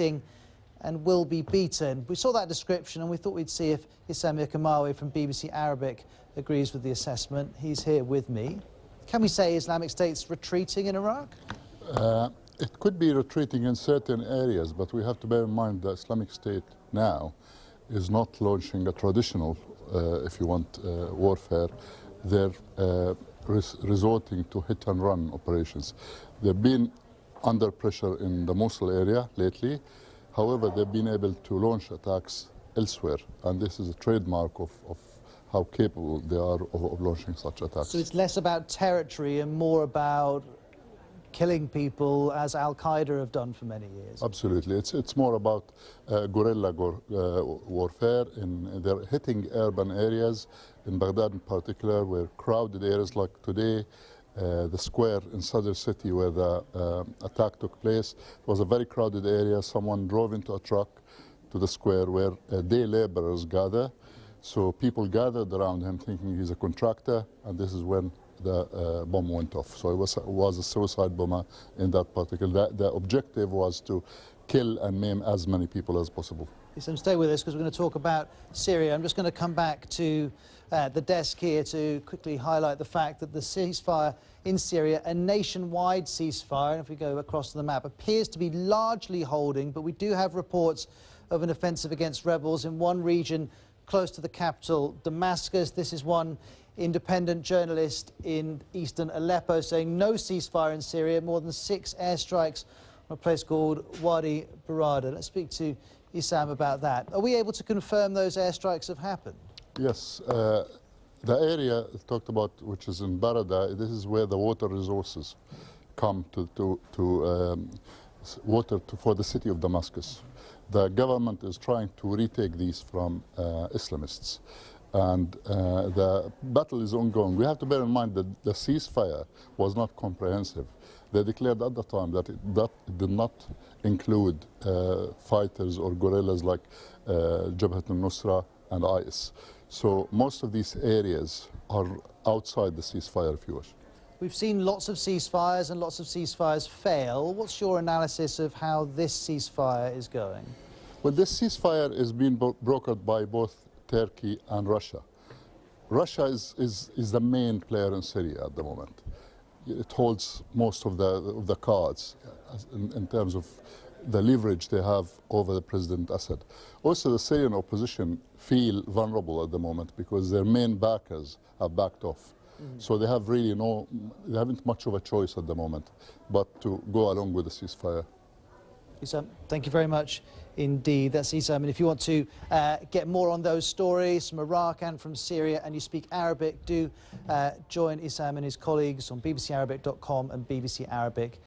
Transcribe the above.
and will be beaten. We saw that description and we thought we'd see if Issam Yakamawi from BBC Arabic agrees with the assessment. He's here with me. Can we say Islamic State's retreating in Iraq? It could be retreating in certain areas, but we have to bear in mind that Islamic State now is not launching a traditional, if you want, warfare. They're resorting to hit-and-run operations. They've been under pressure in the Mosul area lately. However, they've been able to launch attacks elsewhere, and this is a trademark of how capable they are of launching such attacks. So it's less about territory and more about killing people, as Al-Qaeda have done for many years. Absolutely. It's more about guerrilla warfare. They're hitting urban areas, in Baghdad in particular, where crowded areas like today, the square in Sadr city where the attack took place, it was a very crowded area. Someone drove into a truck to the square where day laborers gather. So people gathered around him thinking he's a contractor, and this is when the bomb went off. So it was a suicide bomber in that particular. The objective was to kill and maim as many people as possible. Issam, stay with us because we're going to talk about Syria. I'm just going to come back to the desk here to quickly highlight the fact that the ceasefire in Syria, a nationwide ceasefire, and if we go across the map, appears to be largely holding, but we do have reports of an offensive against rebels in one region close to the capital, Damascus. This is one independent journalist in eastern Aleppo saying no ceasefire in Syria, more than 6 airstrikes on a place called Wadi Barada. Let's speak to Issam about that. Are we able to confirm those airstrikes have happened? Yes. The area talked about, which is in Barada, this is where the water resources come for the city of Damascus. The government is trying to retake these from Islamists, and the battle is ongoing. We have to bear in mind that the ceasefire was not comprehensive. They declared at the time that it did not include fighters or guerrillas like Jabhat al-Nusra and IS. So most of these areas are outside the ceasefire, if you wish. We've seen lots of ceasefires and lots of ceasefires fail. What's your analysis of how this ceasefire is going? Well, this ceasefire is being brokered by both Turkey and Russia. Russia is the main player in Syria at the moment. It holds most of the cards in terms of the leverage they have over the President Assad. Also, the Syrian opposition feel vulnerable at the moment because their main backers have backed off. So they have really they haven't much of a choice at the moment but to go along with the ceasefire. Issam, thank you very much indeed. That's Issam. And if you want to get more on those stories from Iraq and from Syria and you speak Arabic, do join Issam and his colleagues on bbcarabic.com and BBC Arabic.